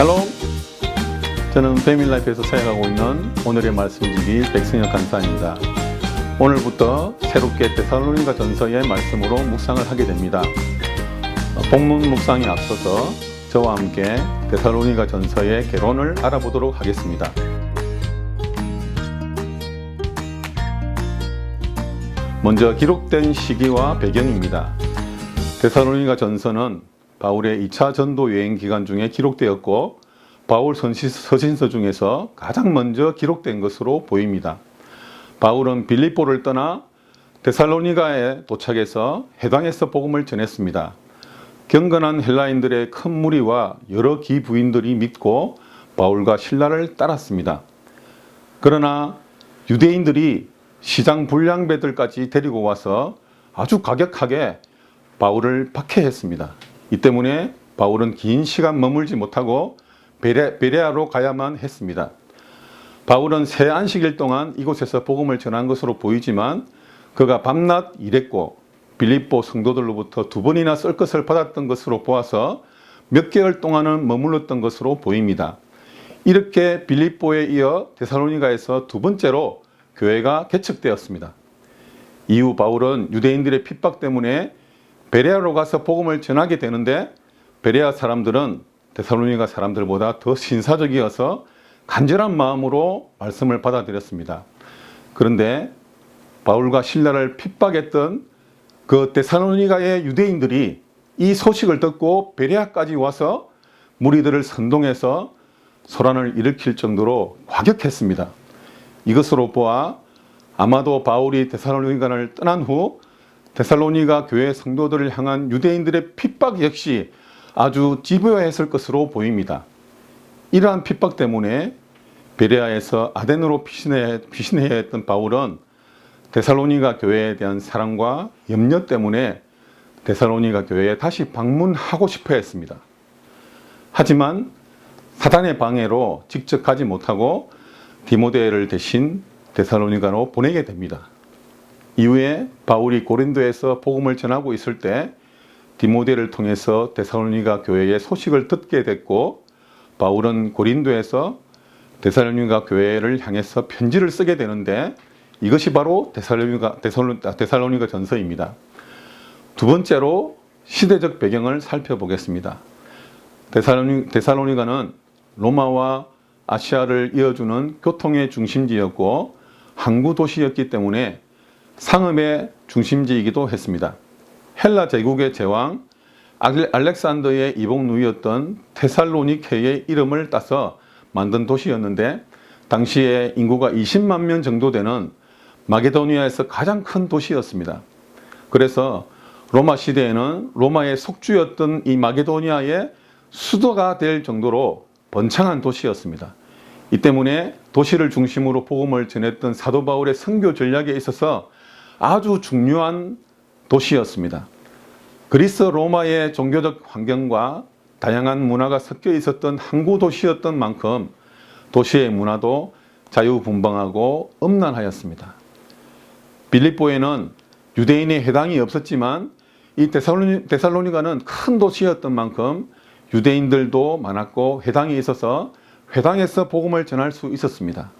샬롬! 저는 패밀라이프에서 사역하고 있는 오늘의 말씀지기 백승혁 간사입니다. 오늘부터 새롭게 데살로니가 전서의 말씀으로 묵상을 하게 됩니다. 본문 묵상에 앞서서 저와 함께 데살로니가 전서의 개론을 알아보도록 하겠습니다. 먼저 기록된 시기와 배경입니다. 데살로니가 전서는 바울의 2차 전도 여행 기간 중에 기록되었고 바울 서신서 중에서 가장 먼저 기록된 것으로 보입니다. 바울은 빌립보를 떠나 데살로니가에 도착해서 해당에서 복음을 전했습니다. 경건한 헬라인들의 큰 무리와 여러 기부인들이 믿고 바울과 신라를 따랐습니다. 그러나 유대인들이 시장 불량배들까지 데리고 와서 아주 과격하게 바울을 박해했습니다. 이 때문에 바울은 긴 시간 머물지 못하고 베레아로 가야만 했습니다. 바울은 새 안식일 동안 이곳에서 복음을 전한 것으로 보이지만 그가 밤낮 일했고 빌립보 성도들로부터 2번이나 쓸 것을 받았던 것으로 보아서 몇 개월 동안은 머물렀던 것으로 보입니다. 이렇게 빌립보에 이어 데살로니가에서 2번째로 교회가 개척되었습니다. 이후 바울은 유대인들의 핍박 때문에 베레아로 가서 복음을 전하게 되는데 베레아 사람들은 데살로니가 사람들보다 더 신사적이어서 간절한 마음으로 말씀을 받아들였습니다. 그런데 바울과 신라를 핍박했던 그 데살로니가의 유대인들이 이 소식을 듣고 베레아까지 와서 무리들을 선동해서 소란을 일으킬 정도로 과격했습니다. 이것으로 보아 아마도 바울이 데살로니가를 떠난 후 데살로니가 교회 성도들을 향한 유대인들의 핍박 역시 아주 집요했을 것으로 보입니다. 이러한 핍박 때문에 베레아에서 아덴으로 피신해야 했던 바울은 데살로니가 교회에 대한 사랑과 염려 때문에 데살로니가 교회에 다시 방문하고 싶어 했습니다. 하지만 사단의 방해로 직접 가지 못하고 디모데를 대신 데살로니가로 보내게 됩니다. 이후에 바울이 고린도에서 복음을 전하고 있을 때 디모데를 통해서 데살로니가 교회의 소식을 듣게 됐고 바울은 고린도에서 데살로니가 교회를 향해서 편지를 쓰게 되는데 이것이 바로 데살로니가 전서입니다. 두 번째로 시대적 배경을 살펴보겠습니다. 데살로니가는 로마와 아시아를 이어주는 교통의 중심지였고 항구 도시였기 때문에 상업의 중심지이기도 했습니다. 헬라 제국의 제왕 알렉산더의 이복 누이였던 테살로니케의 이름을 따서 만든 도시였는데 당시에 인구가 20만 명 정도 되는 마게도니아에서 가장 큰 도시였습니다. 그래서 로마 시대에는 로마의 속주였던 이 마게도니아의 수도가 될 정도로 번창한 도시였습니다. 이 때문에 도시를 중심으로 복음을 전했던 사도 바울의 선교 전략에 있어서 아주 중요한 도시였습니다. 그리스 로마의 종교적 환경과 다양한 문화가 섞여 있었던 항구 도시였던 만큼 도시의 문화도 자유분방하고 음란하였습니다. 빌립보에는 유대인의 회당이 없었지만 이 데살로니가는 큰 도시였던 만큼 유대인들도 많았고 회당이 있어서 회당에서 복음을 전할 수 있었습니다.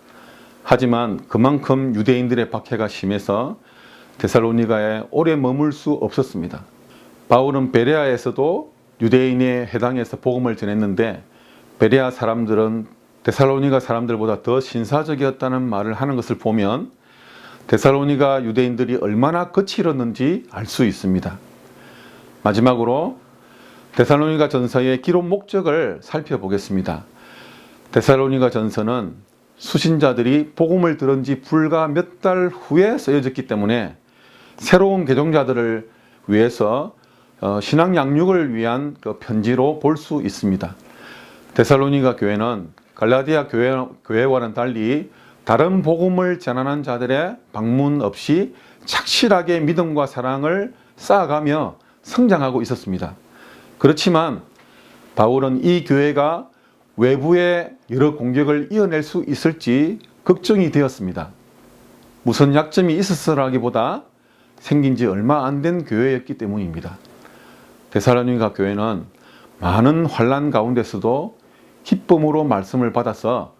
하지만 그만큼 유대인들의 박해가 심해서 데살로니가에 오래 머물 수 없었습니다. 바울은 베레아에서도 유대인의 회당에서 복음을 전했는데 베레아 사람들은 데살로니가 사람들보다 더 신사적이었다는 말을 하는 것을 보면 데살로니가 유대인들이 얼마나 거칠었는지 알 수 있습니다. 마지막으로 데살로니가 전서의 기록 목적을 살펴보겠습니다. 데살로니가 전서는 수신자들이 복음을 들은 지 불과 몇 달 후에 쓰여졌기 때문에 새로운 개종자들을 위해서 신앙 양육을 위한 편지로 볼 수 있습니다. 데살로니가 교회는 갈라디아 교회와는 달리 다른 복음을 전하는 자들의 방문 없이 착실하게 믿음과 사랑을 쌓아가며 성장하고 있었습니다. 그렇지만 바울은 이 교회가 외부의 여러 공격을 이어낼 수 있을지 걱정이 되었습니다. 무슨 약점이 있었으라기보다 생긴 지 얼마 안 된 교회였기 때문입니다. 데살로니가 교회는 많은 환난 가운데서도 기쁨으로 말씀을 받아서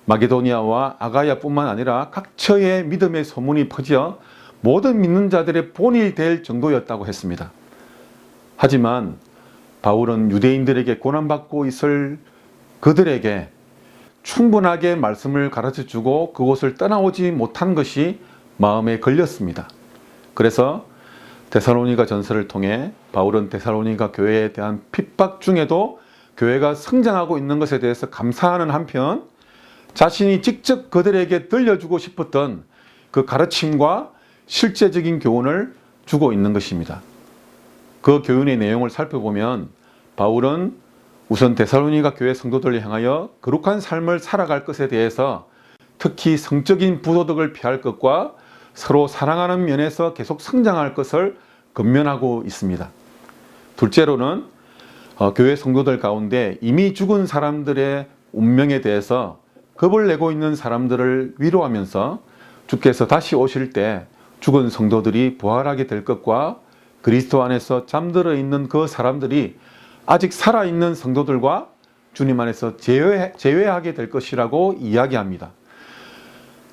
마게도니아와 아가야뿐만 아니라 각처에 믿음의 소문이 퍼져 모든 믿는 자들의 본이 될 정도였다고 했습니다. 하지만 바울은 유대인들에게 고난받고 있을 그들에게 충분하게 말씀을 가르쳐주고 그곳을 떠나오지 못한 것이 마음에 걸렸습니다. 그래서 데살로니가 전서를 통해 바울은 데살로니가 교회에 대한 핍박 중에도 교회가 성장하고 있는 것에 대해서 감사하는 한편 자신이 직접 그들에게 들려주고 싶었던 그 가르침과 실제적인 교훈을 주고 있는 것입니다. 그 교훈의 내용을 살펴보면 바울은 우선 데살로니가 교회 성도들을 향하여 거룩한 삶을 살아갈 것에 대해서 특히 성적인 부도덕을 피할 것과 서로 사랑하는 면에서 계속 성장할 것을 권면하고 있습니다. 둘째로는 교회 성도들 가운데 이미 죽은 사람들의 운명에 대해서 겁을 내고 있는 사람들을 위로하면서 주께서 다시 오실 때 죽은 성도들이 부활하게 될 것과 그리스도 안에서 잠들어 있는 그 사람들이 아직 살아있는 성도들과 주님 안에서 재회하게 될 것이라고 이야기합니다.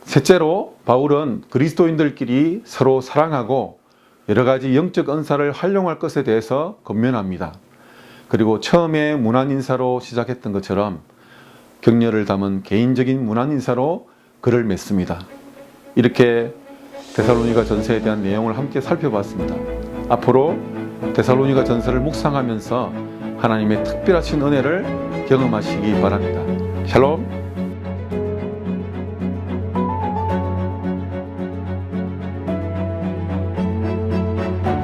셋째로 바울은 그리스도인들끼리 서로 사랑하고 여러 가지 영적 은사를 활용할 것에 대해서 권면합니다. 그리고 처음에 문안 인사로 시작했던 것처럼 격려를 담은 개인적인 문안 인사로 글을 맺습니다. 이렇게 데살로니가 전서에 대한 내용을 함께 살펴봤습니다. 앞으로 데살로니가 전서를 묵상하면서 하나님의 특별하신 은혜를 경험하시기 바랍니다. 샬롬.